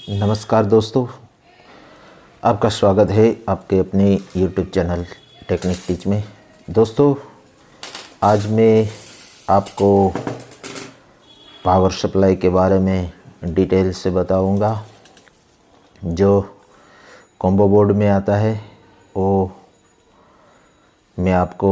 नमस्कार दोस्तों, आपका स्वागत है आपके अपने YouTube चैनल टेक्निक टीच में। दोस्तों, आज मैं आपको पावर सप्लाई के बारे में डिटेल से बताऊंगा। जो कॉम्बो बोर्ड में आता है वो मैं आपको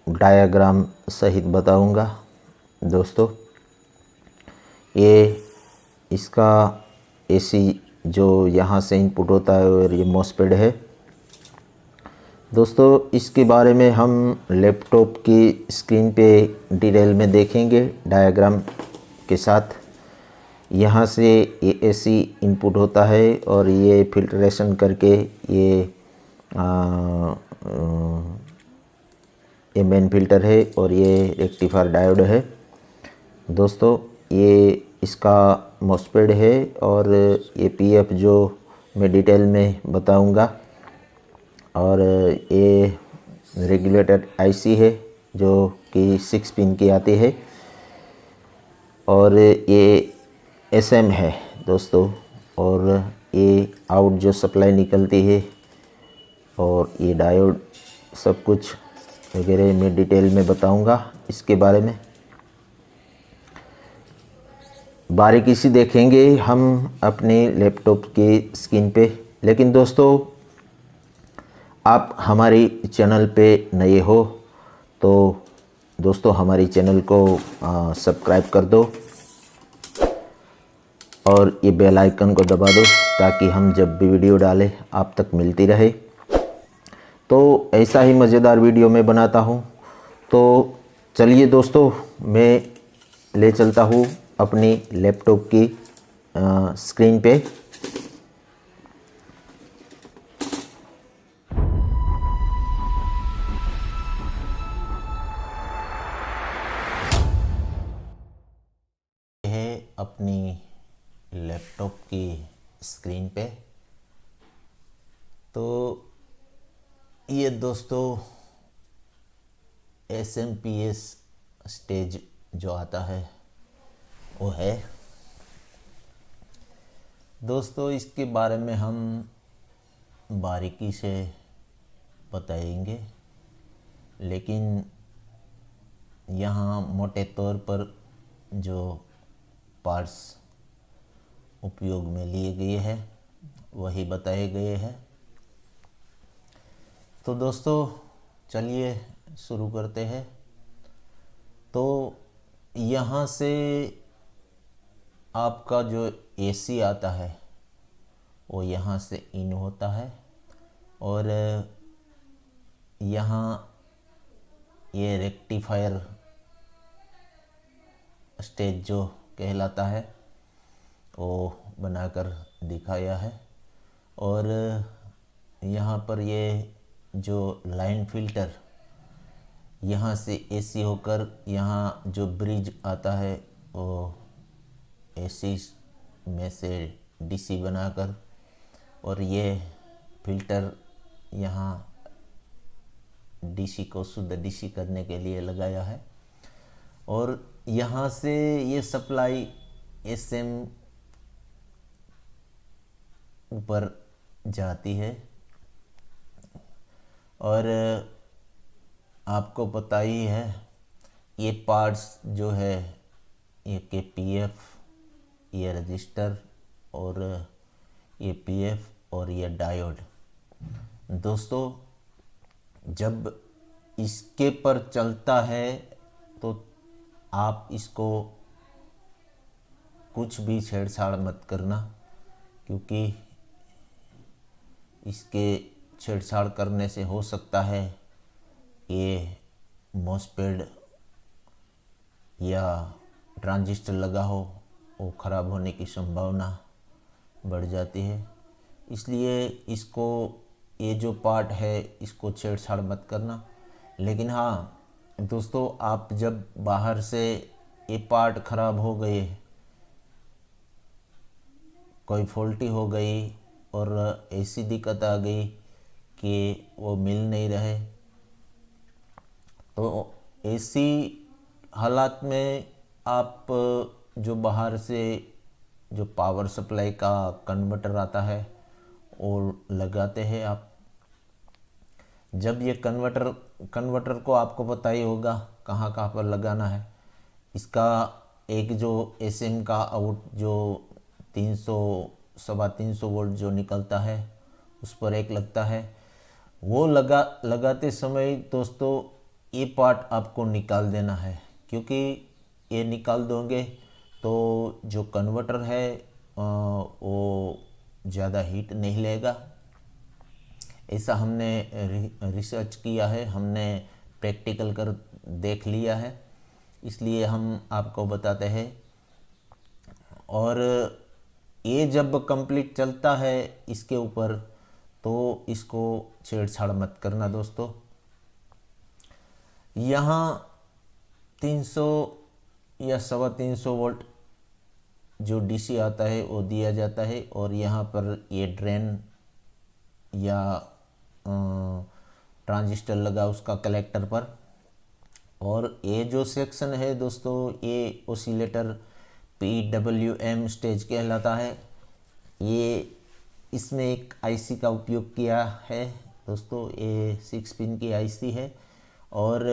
डायग्राम सहित बताऊंगा। दोस्तों, ये इसका एसी जो यहाँ से इनपुट होता है और ये मॉसफेट है। दोस्तों, इसके बारे में हम लैपटॉप की स्क्रीन पे डिटेल में देखेंगे डायग्राम के साथ। यहाँ से ये एसी इनपुट होता है और ये फिल्ट्रेशन करके ये मेन फिल्टर है और ये रेक्टिफायर डायोड है। दोस्तों, ये इसका मॉसफेट है और ये पीएफ जो मैं डिटेल में बताऊंगा। और ये रेगुलेटर आईसी है जो कि 6 पिन की आती है और ये एसएम है दोस्तों। और ये आउट जो सप्लाई निकलती है और ये डायोड सब कुछ वगैरह मैं डिटेल में बताऊंगा। इसके बारे में बारीकी से देखेंगे हम अपने लैपटॉप की स्क्रीन पे। लेकिन दोस्तों, आप हमारी चैनल पे नए हो तो दोस्तों हमारी चैनल को सब्सक्राइब कर दो और ये बेल आइकन को दबा दो ताकि हम जब भी वीडियो डालें आप तक मिलती रहे। तो ऐसा ही मज़ेदार वीडियो मैं बनाता हूँ। तो चलिए दोस्तों, मैं ले चलता हूँ अपनी लैपटॉप की स्क्रीन पे। है अपनी लैपटॉप की स्क्रीन पे। तो ये दोस्तों एसएमपीएस स्टेज जो आता है वो है। दोस्तों, इसके बारे में हम बारीकी से बताएंगे, लेकिन यहाँ मोटे तौर पर जो पार्ट्स उपयोग में लिए गए हैं वही बताए गए हैं। तो दोस्तों, चलिए शुरू करते हैं। तो यहाँ से आपका जो एसी आता है वो यहाँ से इन होता है और यहाँ ये रेक्टिफायर स्टेज जो कहलाता है वो बनाकर दिखाया है। और यहाँ पर ये जो लाइन फिल्टर यहाँ से एसी होकर यहाँ जो ब्रिज आता है वो एसी में से डीसी बनाकर, और ये फिल्टर यहाँ डीसी को शुद्ध डीसी करने के लिए लगाया है। और यहाँ से ये सप्लाई एसएम ऊपर जाती है। और आपको पता ही है ये पार्ट्स जो है ये के पीएफ, ये रजिस्टर और ये पीएफ और ये डायोड। दोस्तों, जब इसके पर चलता है तो आप इसको कुछ भी छेड़छाड़ मत करना, क्योंकि इसके छेड़छाड़ करने से हो सकता है ये मॉसफेट या ट्रांजिस्टर लगा हो वो ख़राब होने की संभावना बढ़ जाती है। इसलिए इसको ये जो पार्ट है इसको छेड़छाड़ मत करना। लेकिन हाँ दोस्तों, आप जब बाहर से ये पार्ट ख़राब हो गए, कोई फॉल्टी हो गई और ऐसी दिक्कत आ गई कि वो मिल नहीं रहे, तो ऐसी हालात में आप जो बाहर से जो पावर सप्लाई का कन्वर्टर आता है और लगाते हैं आप। जब ये कन्वर्टर को आपको पता ही होगा कहाँ कहाँ पर लगाना है। इसका एक जो एसएम का आउट जो 300 वोल्ट जो निकलता है उस पर एक लगता है। वो लगाते समय दोस्तों ये पार्ट आपको निकाल देना है, क्योंकि ये निकाल दोगे तो जो कन्वर्टर है वो ज़्यादा हीट नहीं लेगा। ऐसा हमने रिसर्च किया है, हमने प्रैक्टिकल कर देख लिया है, इसलिए हम आपको बताते हैं। और ये जब कंप्लीट चलता है इसके ऊपर तो इसको छेड़छाड़ मत करना दोस्तों। यहाँ 300 या 350 वोल्ट जो डीसी आता है वो दिया जाता है, और यहाँ पर ये ड्रेन या ट्रांजिस्टर लगा उसका कलेक्टर पर। और ये जो सेक्शन है दोस्तों ये ओसिलेटर PWM स्टेज कहलाता है। ये इसमें एक आईसी का उपयोग किया है दोस्तों, ये 6 पिन की आईसी है। और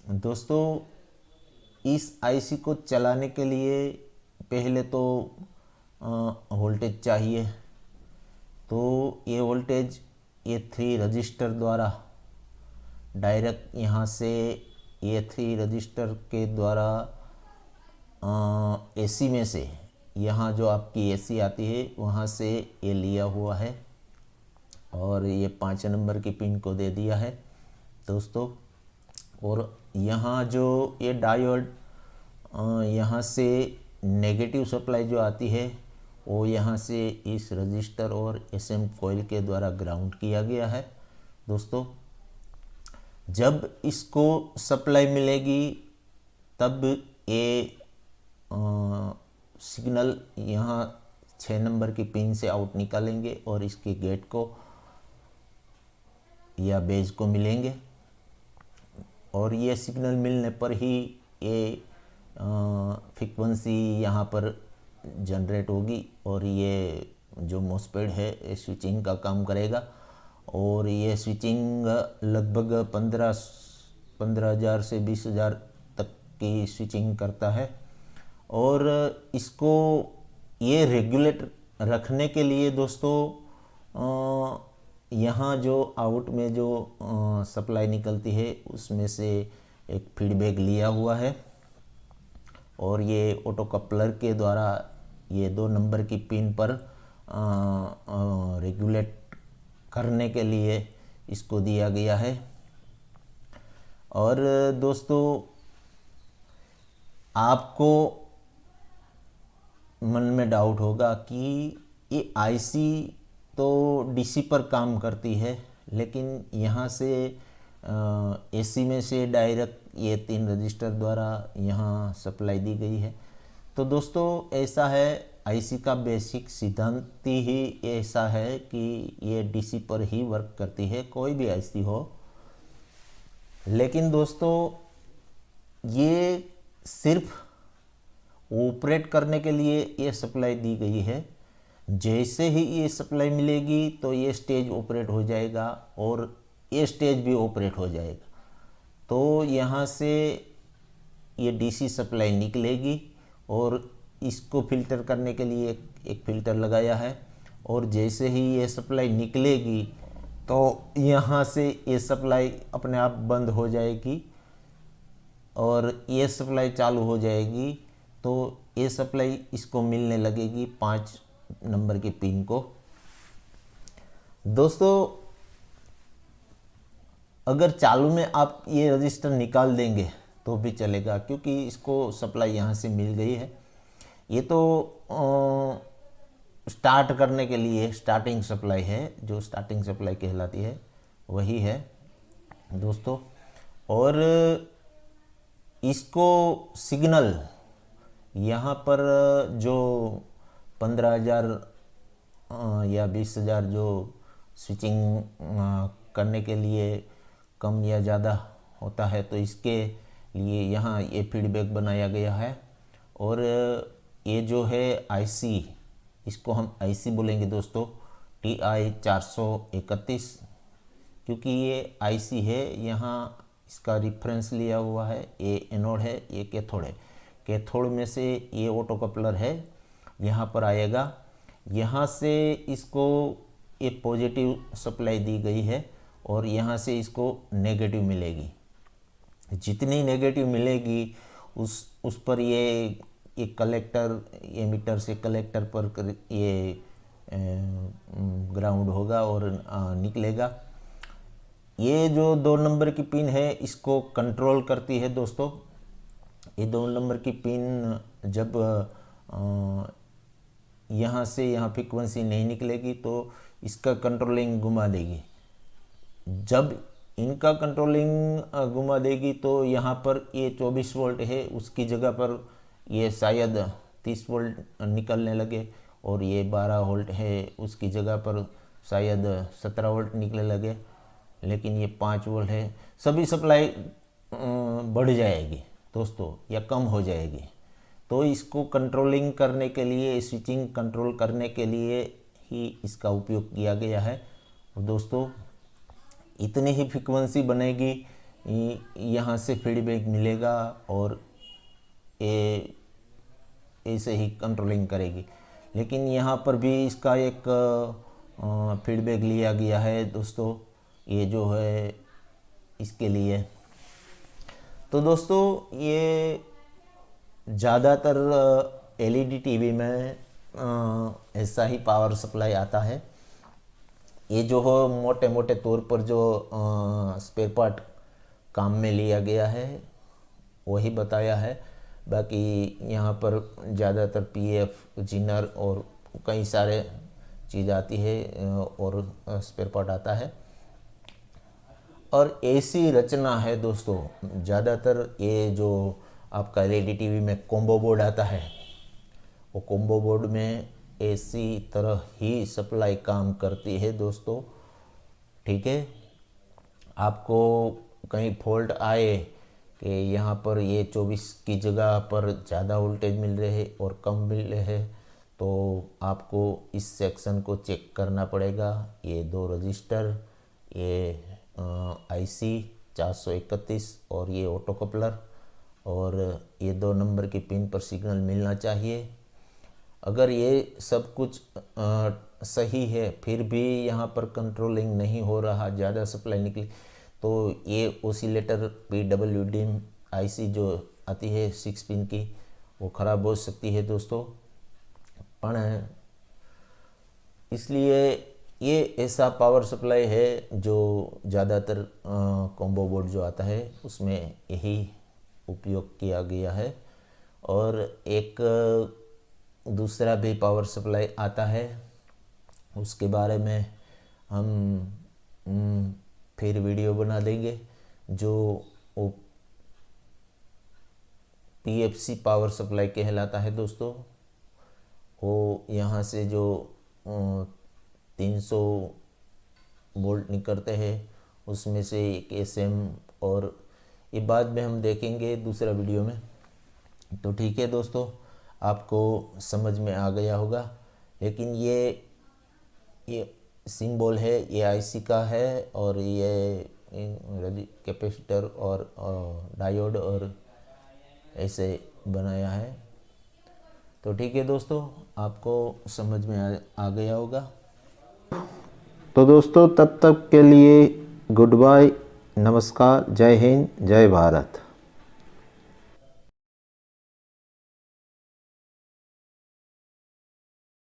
दोस्तों इस आईसी को चलाने के लिए पहले तो वोल्टेज चाहिए। तो ये वोल्टेज ये 3 रजिस्टर द्वारा डायरेक्ट यहाँ से ये 3 रजिस्टर के द्वारा एसी में से, यहाँ जो आपकी एसी आती है वहाँ से ये लिया हुआ है और ये 5 नंबर की पिन को दे दिया है दोस्तों। और यहाँ जो ये डायोड यहाँ से नेगेटिव सप्लाई जो आती है वो यहाँ से इस रजिस्टर और एसएम कॉइल के द्वारा ग्राउंड किया गया है दोस्तों। जब इसको सप्लाई मिलेगी तब ये सिग्नल यहाँ 6 नंबर की पिन से आउट निकालेंगे और इसके गेट को या बेज को मिलेंगे। और ये सिग्नल मिलने पर ही ये फ्रीक्वेंसी यहाँ पर जनरेट होगी और ये जो मॉसफेट है ये स्विचिंग का काम करेगा। और ये स्विचिंग लगभग 15,000 से 20,000 तक की स्विचिंग करता है। और इसको ये रेगुलेट रखने के लिए दोस्तों यहाँ जो आउट में जो सप्लाई निकलती है उसमें से एक फीडबैक लिया हुआ है और ये ऑटो कपलर के द्वारा ये 2 नंबर की पिन पर रेगुलेट करने के लिए इसको दिया गया है। और दोस्तों आपको मन में डाउट होगा कि ये आईसी तो डीसी पर काम करती है, लेकिन यहाँ से एसी में से डायरेक्ट ये 3 रजिस्टर द्वारा यहाँ सप्लाई दी गई है। तो दोस्तों ऐसा है, आईसी का बेसिक सिद्धांत ही ऐसा है कि ये डीसी पर ही वर्क करती है, कोई भी आईसी हो। लेकिन दोस्तों ये सिर्फ ऑपरेट करने के लिए ये सप्लाई दी गई है। जैसे ही ये सप्लाई मिलेगी तो ये स्टेज ऑपरेट हो जाएगा और ये स्टेज भी ऑपरेट हो जाएगा। तो यहाँ से ये डीसी सप्लाई निकलेगी और इसको फिल्टर करने के लिए एक फ़िल्टर लगाया है। और जैसे ही ये सप्लाई निकलेगी तो यहाँ से ये सप्लाई अपने आप बंद हो जाएगी और ये सप्लाई चालू हो जाएगी। तो ये सप्लाई इसको मिलने लगेगी 5 नंबर की पिन को। दोस्तों अगर चालू में आप ये रजिस्टर निकाल देंगे तो भी चलेगा, क्योंकि इसको सप्लाई यहाँ से मिल गई है। ये तो स्टार्ट करने के लिए स्टार्टिंग सप्लाई है, जो स्टार्टिंग सप्लाई कहलाती है वही है दोस्तों। और इसको सिग्नल यहाँ पर जो 15,000 या 20,000 जो स्विचिंग करने के लिए कम या ज़्यादा होता है, तो इसके लिए यहाँ ये फीडबैक बनाया गया है। और ये जो है आईसी, इसको हम आईसी बोलेंगे दोस्तों, TI 431, क्योंकि ये आईसी है। यहाँ इसका रेफरेंस लिया हुआ है, ये एनोड है, ये कैथोड है। कैथोड में से ये ऑटो कपलर है, यहाँ पर आएगा। यहाँ से इसको ये पॉजिटिव सप्लाई दी गई है और यहाँ से इसको नेगेटिव मिलेगी। जितनी नेगेटिव मिलेगी उस पर ये कलेक्टर, एमीटर से कलेक्टर पर ये ग्राउंड होगा और निकलेगा। ये जो 2 नंबर की पिन है इसको कंट्रोल करती है दोस्तों। ये 2 नंबर की पिन जब यहाँ से यहाँ फ्रीक्वेंसी नहीं निकलेगी तो इसका कंट्रोलिंग घुमा देगी। जब इनका कंट्रोलिंग घुमा देगी तो यहाँ पर ये 24 वोल्ट है, उसकी जगह पर ये शायद 30 वोल्ट निकलने लगे, और ये 12 वोल्ट है, उसकी जगह पर शायद 17 वोल्ट निकलने लगे, लेकिन ये 5 वोल्ट है। सभी सप्लाई बढ़ जाएगी दोस्तों या कम हो जाएगी। तो इसको कंट्रोलिंग करने के लिए, स्विचिंग कंट्रोल करने के लिए ही इसका उपयोग किया गया है। और दोस्तों इतनी ही फ्रीक्वेंसी बनेगी, यहाँ से फीडबैक मिलेगा और ये ऐसे ही कंट्रोलिंग करेगी। लेकिन यहाँ पर भी इसका एक फीडबैक लिया गया है दोस्तों, ये जो है इसके लिए। तो दोस्तों ये ज़्यादातर एलईडी टीवी में ऐसा ही पावर सप्लाई आता है। ये जो हो मोटे मोटे तौर पर जो स्पेयर पार्ट काम में लिया गया है वही बताया है। बाकी यहाँ पर ज़्यादातर पीएफ, जिनर और कई सारे चीज़ आती है और स्पेयर पार्ट आता है। और ऐसी रचना है दोस्तों, ज़्यादातर ये जो आपका एलईडी टीवी में कॉम्बो बोर्ड आता है, वो कॉम्बो बोर्ड में ऐसी तरह ही सप्लाई काम करती है दोस्तों। ठीक है, आपको कहीं फॉल्ट आए कि यहाँ पर ये 24 की जगह पर ज़्यादा वोल्टेज मिल रहे हैं और कम मिल रहे हैं, तो आपको इस सेक्शन को चेक करना पड़ेगा। ये 2 रजिस्टर, ये आईसी 431 और ये ऑटो कपलर, और ये 2 नंबर की पिन पर सिग्नल मिलना चाहिए। अगर ये सब कुछ सही है फिर भी यहाँ पर कंट्रोलिंग नहीं हो रहा, ज़्यादा सप्लाई निकली, तो ये ओसिलेटर PWD आईसी जो आती है 6 पिन की, वो ख़राब हो सकती है दोस्तों। पण इसलिए ये ऐसा पावर सप्लाई है जो ज़्यादातर कॉम्बो बोर्ड जो आता है उसमें यही उपयोग किया गया है। और एक दूसरा भी पावर सप्लाई आता है, उसके बारे में हम फिर वीडियो बना देंगे। जो PFC पावर सप्लाई कहलाता है दोस्तों। वो यहाँ से जो 300 वोल्ट निकलते हैं उसमें से एक SM, और ये बाद में हम देखेंगे दूसरा वीडियो में। तो ठीक है दोस्तों, आपको समझ में आ गया होगा। लेकिन ये सिंबल है, ये आईसी का है, और ये कैपेसिटर और डायोड और ऐसे बनाया है। तो ठीक है दोस्तों, आपको समझ में आ गया होगा। तो दोस्तों तब तक के लिए गुड बाय, नमस्कार, जय हिंद, जय भारत।